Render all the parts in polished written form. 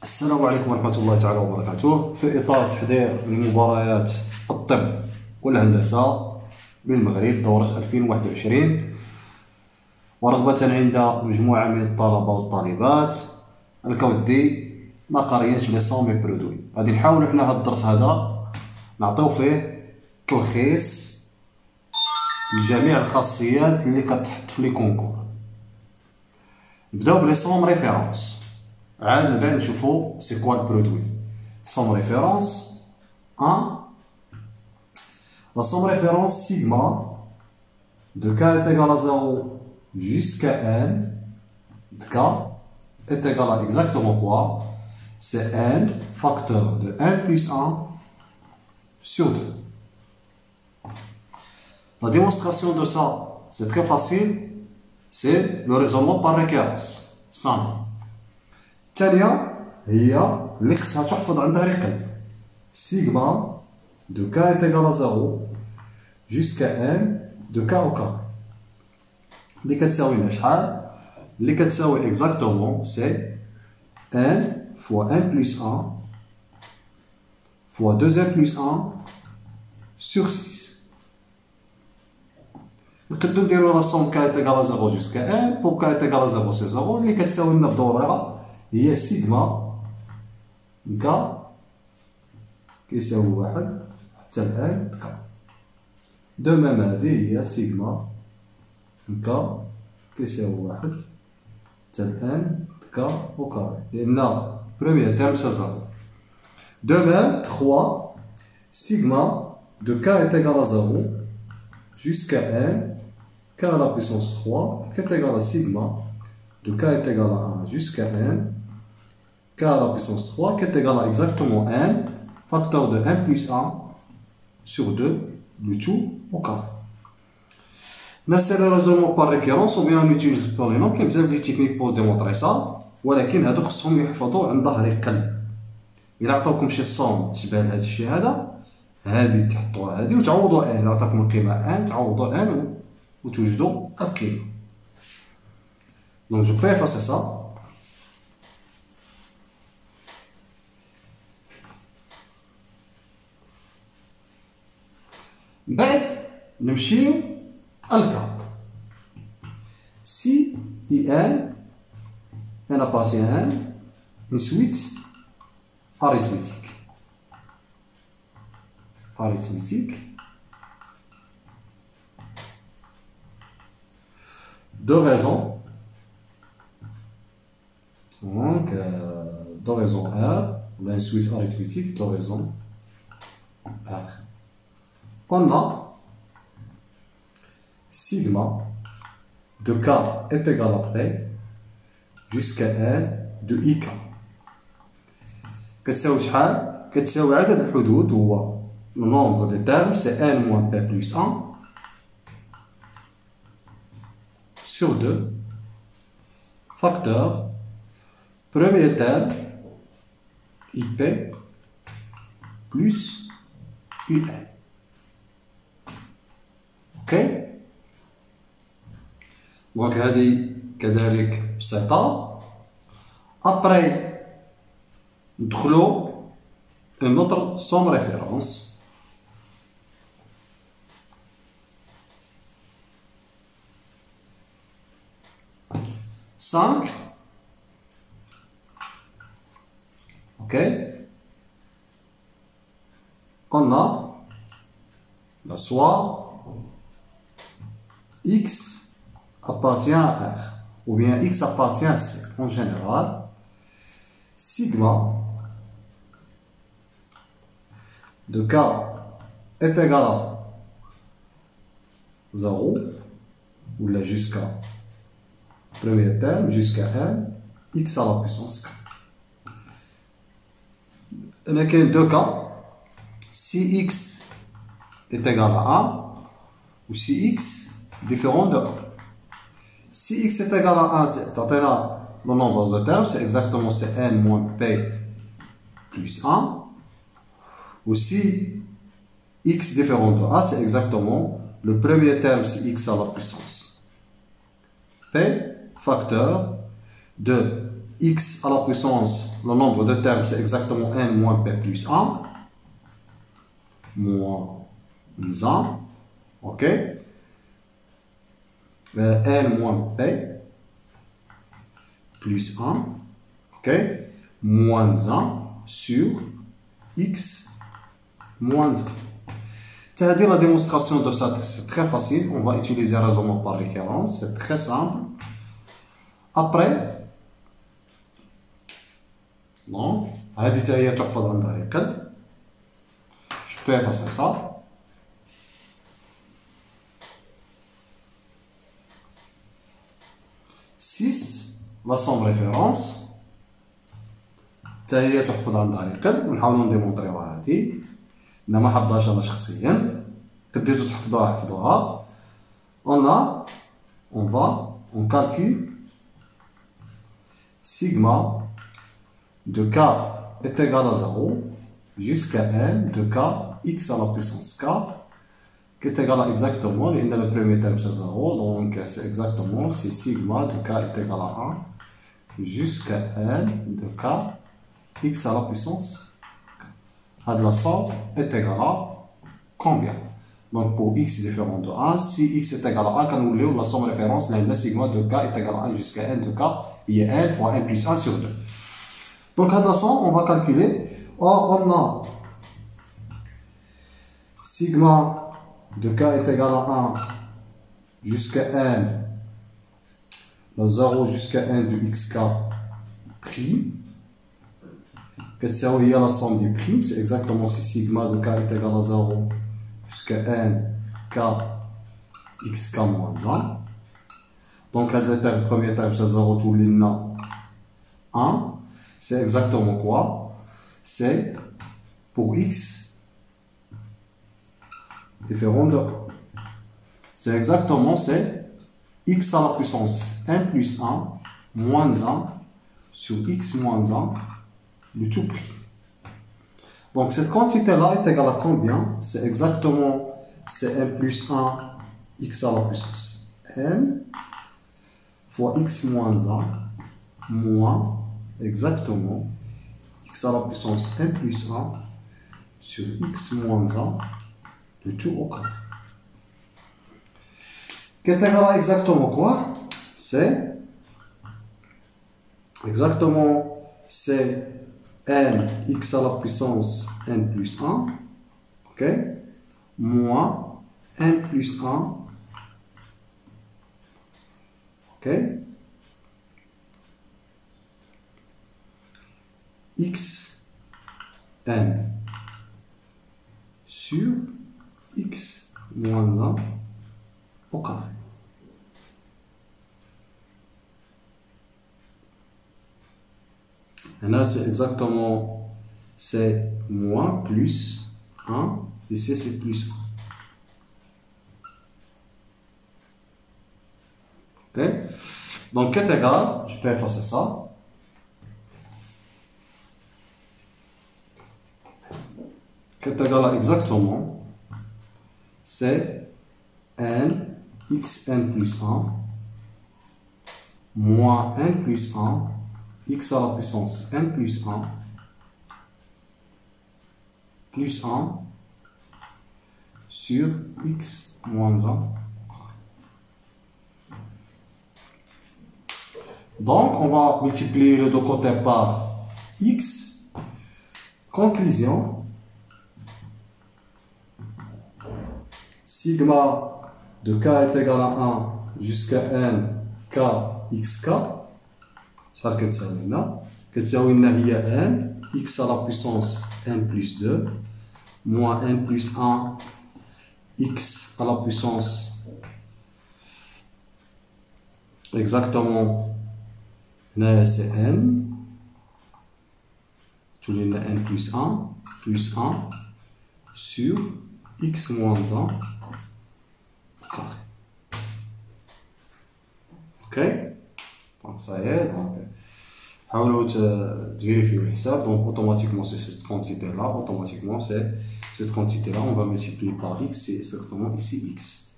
السلام عليكم ورحمة الله تعالى وبركاته. في إطار تحضير لمباريات الطب والهندسة بالمغرب دورة 2021 ورغبة عند مجموعة من الطلبة والطالبات الكودي ما قريناش لي سون مي برودوي، غادي نحاولو حنا هاد الدرس هذا نعطيو فيه تلخيص لجميع الخاصيات اللي كتحط في لي كونكور. نبداو بلي سوم ريفيرونس، عاد من بعد نشوفو سي كوا البرودوي. سوم ريفيرونس 1. La somme référence sigma de k est égal à 0 jusqu'à n de k est égal à exactement quoi? C'est n facteur de n plus 1 sur 2. La démonstration de ça, c'est très facile, c'est le raisonnement par récurrence. simple. الثانية هي اللي خصها تحفظ عندها رقم sigma de k est égal à 0 jusqu'à n de k au carré. اللي كتساوي شحال؟ اللي كتساوي exactement c'est n fois n plus 1 fois 2n plus 1 sur 6. نقدروا نديروا la somme k est égal à 0 jusqu'à n. pour k est égal à 0 c'est 0 اللي كتساوي لنا بدورها هي سيغما k كيساوي 1 حتى الان k. دو ميم هادي هي سيغما k كيساوي 1 حتى الان k au carré لأن premier terme c'est 0. De même 3 sigma de k est égal à 0 jusqu'à n k à la puissance 3 qui est égal à sigma de k est égal à 1 jusqu'à n k à la puissance 3 qui est égal à exactement n facteur de 1 plus 1 sur 2 du tout au carré. C'est le raisonnement par récurrence ou bien on utilise le polynôme. Il y a des techniques pour démontrer ça, ولكن هادو خصهم يحفظوا عن ظهر قلب. إلا عطاوكم شي صوم تشبه لهاد الشيء هذا، هادي تحطوها هادي وتعوضوا ان. إلا عطاكم القيمة ان تعوضوا ان وتوجدوا القيمة. Donc je peux effacer ça. بعد نمشيو الكاد. Si IN appartient à une suite arithmétique. Deux raisons. Donc, deux raisons R, on a une suite arithmétique, deux raisons R. On a sigma de k est égal à près jusqu'à n de ik. كتساوي شحال؟ كتساوي عدد الحدود هو le nombre de termes c'est n moins p plus 1 sur 2 facteur premier terme ip plus un. ok. donc هذه كذلك بسيطة. après ندخلو une autre somme référence. Cinq. Ok. On a la soit x appartient à R ou bien x appartient à C. En général, sigma de k est égal à 0 ou là jusqu'à premier terme jusqu'à n x à la puissance k. Il n'y a que deux cas. Si x est égal à 1 ou si x différent de 1. Si x est égal à 1, c'est le nombre de termes, c'est exactement n moins p plus 1. Ou si x différent de a, c'est exactement le premier terme, c'est x à la puissance p facteur de x à la puissance le nombre de termes, c'est exactement n moins p plus 1. Moins 1. Ok. N moins p plus 1. Ok. Moins 1 sur x moins 1. C'est-à-dire la démonstration de ça, c'est très facile. On va utiliser raisonnement par récurrence. C'est très simple. Après, non, هذه حتى هي تحفظ عندها يقل. Je peux effacer ça. Six, la somme référence. حتى هي تحفظ عندها يقل ونحاولوا نديمونطريوها هذه. أنا ما حفظهاش أنا شخصيا. قدرتوا تحفظوها حفظوها. On calcule sigma de k est égal à 0 jusqu'à n de k x à la puissance k qui est égal à exactement, le premier terme c'est 0, donc c'est exactement, c'est sigma de k est égal à 1 jusqu'à n de k x à la puissance k. La somme est égale à combien? Donc pour x différent de 1, si x est égal à 1, quand nous voulons la somme référence, la sigma de k est égal à 1 jusqu'à n de k, il est n fois n plus 1 sur 2. Donc à la somme, on va calculer. Or, on a sigma de k est égal à 1 jusqu'à n, le 0 jusqu'à n de xk prime. Il y a la somme des primes, c'est exactement si sigma de k est égal à 0 jusqu'à n k xk moins 1. Donc le premier terme c'est 0, tout les 1. C'est exactement quoi? C'est pour x différent de 1. C'est exactement, c'est x à la puissance n plus 1 moins 1 sur x moins 1, le tout pris. Donc cette quantité-là est égale à combien? C'est exactement, c'est n plus 1 x à la puissance n fois x moins 1 moins exactement x à la puissance n plus 1 sur x moins 1 de tout au carré. Qui est égal à exactement quoi? C'est exactement, c'est n x à la puissance n plus 1, ok, moins n plus 1, ok, x n sur x moins 1 au carré. Et là, c'est exactement, c'est moins plus 1, ici c'est plus 1. Ok? Donc, est égal, je peux effacer ça. Qui est égal à exactement, c'est n xn plus 1 moins n plus 1 x à la puissance n plus 1 plus 1 sur x moins 1. Donc, on va multiplier les deux côtés par x. Conclusion. Sigma de k est égal à 1 jusqu'à n k xk. Ça كتساوي لنا هي n x à la puissance n plus 2 moins n plus 1 x à la puissance exactement c'est n, tout les n plus 1 sur x moins 1 carré. Ok, donc ça y est, donc حاولوا تفيريفيو الحساب. Donc automatiquement c'est cette quantité là, automatiquement c'est cette quantité là, on va multiplier par x, c'est exactement ici x.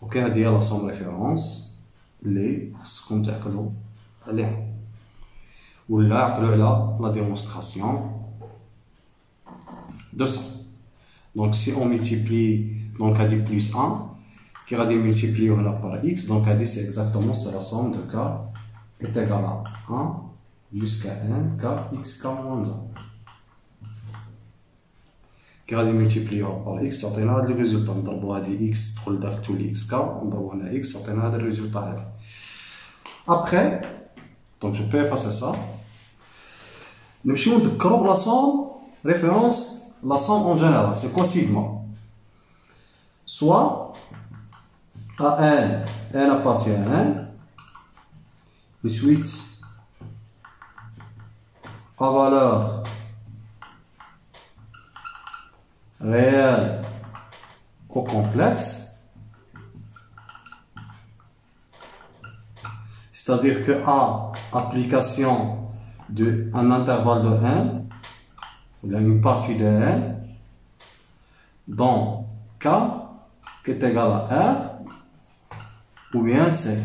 Ok, هذه هي la somme référence اللي خصكم تعقلوا عليها. ou là, la démonstration de ça. Donc, si on multiplie, donc, à dit plus 1, qui va multiplier par x, donc, à dit, c'est exactement, c'est la somme de k est égale à 1 jusqu'à n, k, x, k moins 1. Qui va multiplier par x, ça donne le résultat. On va dire x, on va dire tous les xk, on va voir x, ça donne le résultat. Après, donc, je peux effacer ça. Nous allons la somme, référence, la somme en général. C'est quoi sigma? Soit à n, n appartient à n, ensuite à valeur réelle au complexe, c'est-à-dire que à application d'un intervalle de n, il y a une partie de n, dans k qui est égal à r, ou bien c,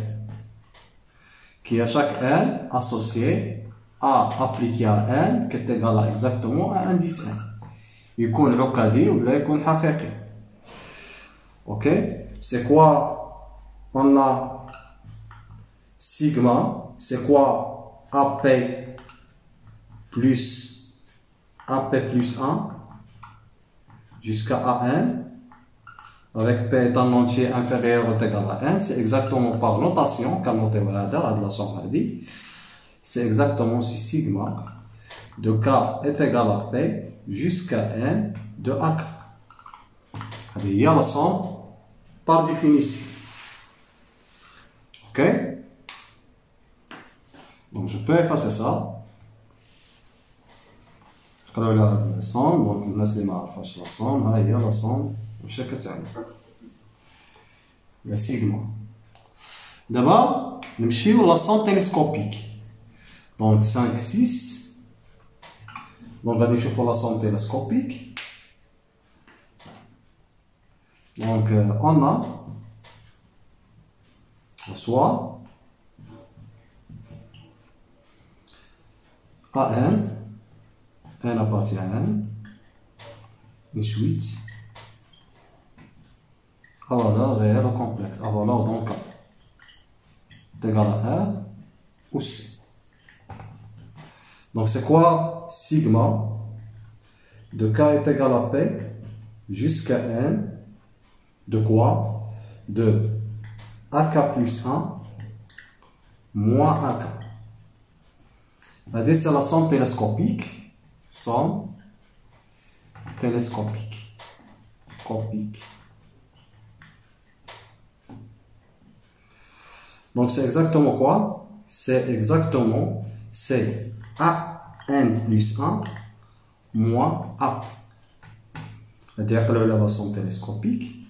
qui est à chaque n associé à appliqué à n qui est égal à exactement à indice n. يكون عقدي ولا يكون حقيقي. Ok? C'est quoi? On a sigma, c'est quoi AP plus 1 jusqu'à AN avec P étant entier inférieur ou égal à 1, c'est exactement par notation, comme noté de la somme dit, c'est exactement si sigma de K est égal à P jusqu'à n de AK. Il y a la somme par définition. Ok? Donc je peux effacer ça. Je vais regarder la somme. Donc on laisse les marques la somme. Il y a la somme. بشكل ثاني. Le sigma. D'abord, نمشيو la somme télescopique. Donc 5, 6. Donc, on va déchiffrer la somme télescopique. Donc, on a soit AN, n appartient à n, ensuite à valeur réelle ou complexe, à valeur donc est égal à R ou C. Donc, c'est quoi sigma de K est égal à P jusqu'à N de quoi? De AK plus 1 moins AK. C'est la somme télescopique. Somme télescopique. Donc, c'est exactement quoi? C'est exactement, c'est AN plus 1 moins A. C'est-à-dire que la somme télescopique,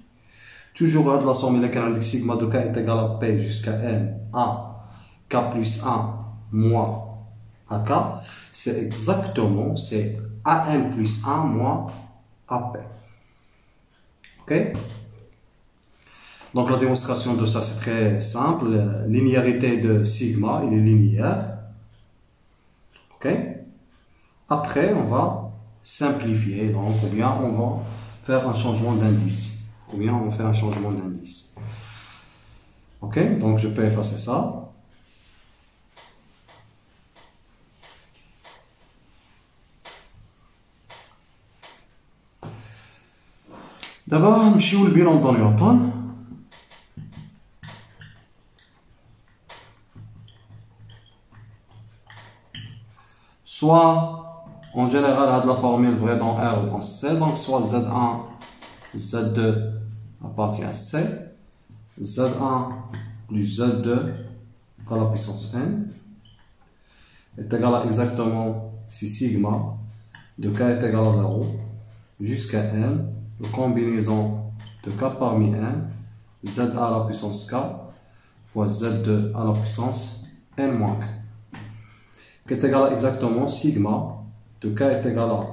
toujours la somme de sigma de K est égal à P jusqu'à N, A, K plus 1 moins AK, c'est exactement, c'est AN plus 1 moins AP. Ok? Donc la démonstration de ça, c'est très simple. La linéarité de sigma, il est linéaire. Ok? Après, on va simplifier. Donc, ou bien on va faire un changement d'indice. Ok? Donc, je peux effacer ça. D'abord, نمشيو للبيلون de Newton. Soit, en général, la formule vraie dans R ou dans C, donc soit Z1, Z2 appartient à C, Z1 plus Z2 à la puissance N est égal à exactement si sigma de K est égal à 0 jusqu'à N, la combinaison de K parmi N, Z à la puissance K fois Z2 à la puissance N moins K. Qui est égal à exactement sigma de K est égal à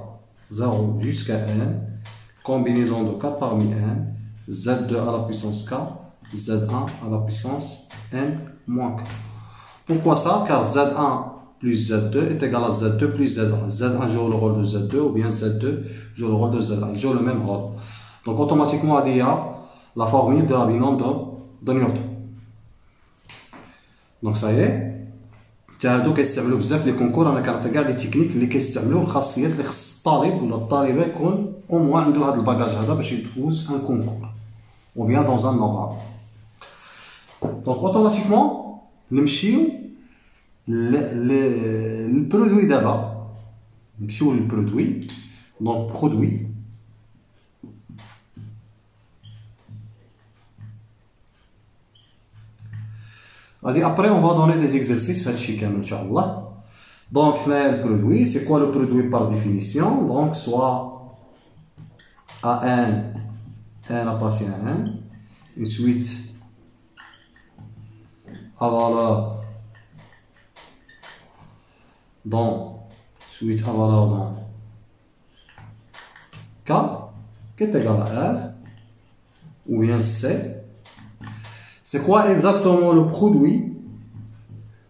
0 jusqu'à N, combinaison de K parmi N, Z2 à la puissance K, Z1 à la puissance N moins K. Pourquoi ça? Car Z1 plus Z2 est égal à Z2 plus Z1. Z1 joue le rôle de Z2 ou bien Z2 joue le rôle de Z1. Ils jouent le même rôle. Donc automatiquement, il y a la formule de la binôme de Newton. Donc ça y est. هادو كيستعملوا بزاف لي كونكور. انا كنعطي كاع لي تكنيك اللي كيستعملوا الخاصيات اللي خص الطالب ولا الطالبه يكون او موان عنده هذا الباكاج هذا باش يدوز ان كونكور ou bien dans un oral. Donc automatiquement نمشيو للبرودوي دابا. نمشيو للبرودوي. donc produit après on va donner des exercices Inch'Allah. Donc le produit, c'est quoi le produit par définition? Donc soit AN, N appartient à N, une suite à valeur dans suite à valeur dans K qui est égal à R ou bien C. C'est quoi exactement le produit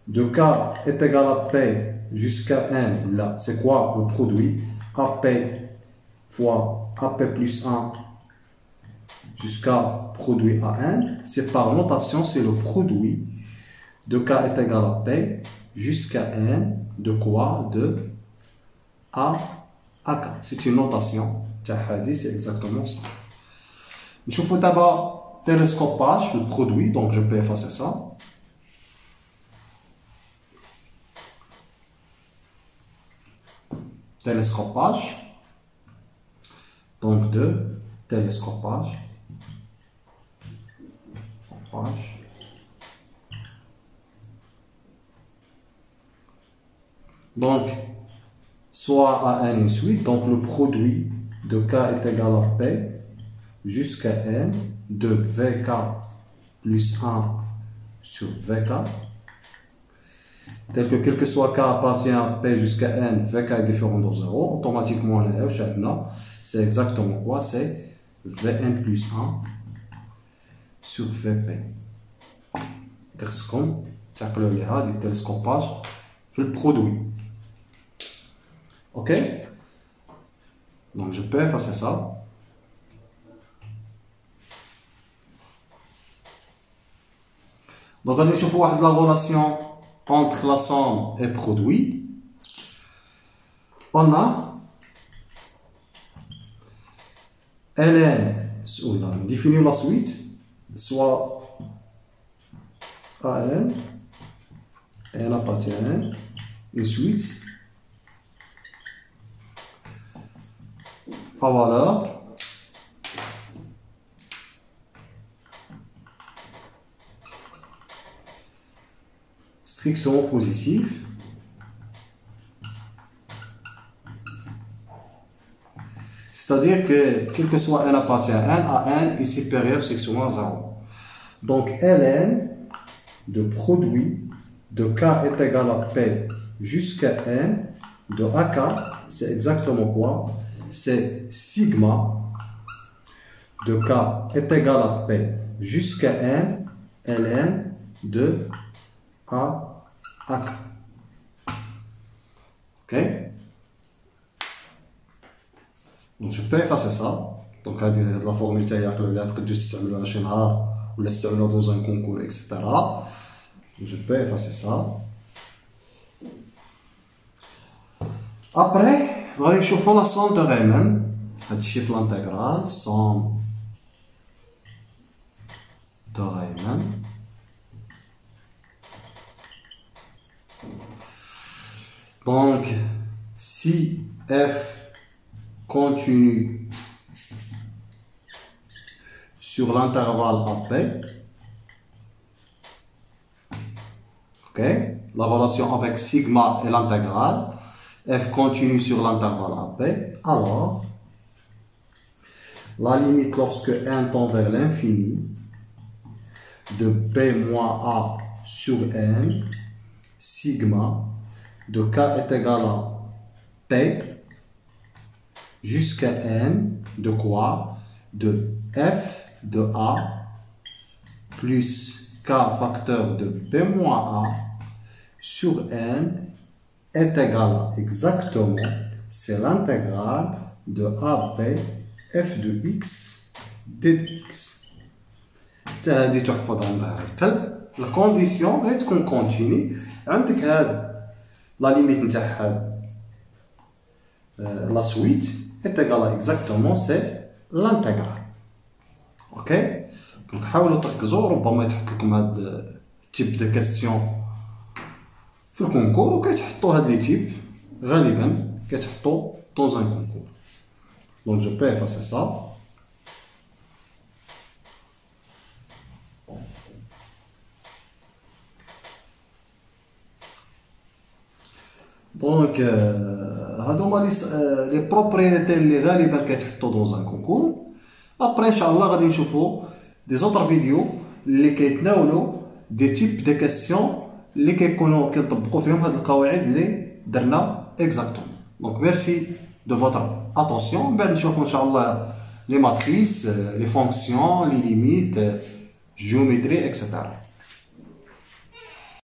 de K est égal à P jusqu'à N? Là, c'est quoi le produit? AP fois AP plus 1 jusqu'à produit à N. C'est par notation, c'est le produit de K est égal à P jusqu'à N de quoi? De A à K. C'est une notation. C'est exactement ça. Je vous d'abord télescopage, le produit, donc je peux effacer ça. Télescopage, donc de télescopage. Donc, soit à N une suite, donc le produit de K est égal à P jusqu'à N de VK plus 1 sur VK, tel que quel que soit K appartient à P jusqu'à N, VK est différent de 0, automatiquement c'est exactement quoi? C'est Vn plus 1 sur Vp. Comme le télescopage fait le produit. Ok? Donc je peux effacer ça. Donc, on va voir la relation entre la somme et produit. On a Ln, on définit la suite, soit An, N appartient à N, une suite à valeur strictement positif c'est-à-dire que quel que soit N appartient à N est supérieur strictement à 0. Donc Ln de produit de K est égal à P jusqu'à N de AK, c'est exactement quoi? C'est sigma de K est égal à P jusqu'à N Ln de A AK. Ok? Donc je peux effacer ça. Donc la formule qui est dans un concours, etc. Je peux effacer ça. Après, vous allez chauffer la somme de Riemann. Le chiffre intégral, somme de Riemann. Donc, si f continue sur l'intervalle AP, ok, la relation avec sigma et l'intégrale, f continue sur l'intervalle AP, alors la limite lorsque n tend vers l'infini de p moins a sur n, sigma de k est égal à p jusqu'à n de quoi? De f de a plus k facteur de p moins a sur n est égal à exactement, c'est l'intégrale de AB f de x d de x. هذه تحفظ عندها الكل. الكونديسيون غير تكون كونتيني. عندك هاد لا ليميت نتاع هاد لا سويت est égal à exactement c'est l'intégrale. اوكي دونك حاولوا تركزوا، ربما يتحط لكم هاد التيب دو كاستيون في الكونكور، وكيتحطوا هاد لي تيب غالبا كيتحطوا dans un concours. Donc je peux effacer ça. Donc هادوما لي بروبريتي اللي غالبا كيتحطوا dans un concours. ابري ان شاء الله غادي نشوفوا دي زوتر فيديو اللي كيتناولوا دي تيب دي كاستيون اللي كيكونوا كنطبقوا فيهم هاد القواعد اللي درنا اكزاكتومون. دونك ميرسي دو فوتر اتونسيون. من بعد نشوفوا ان شاء الله لي ماتريس، لي فونكسيون، لي ليميت، جيومتري اكسيتيرا.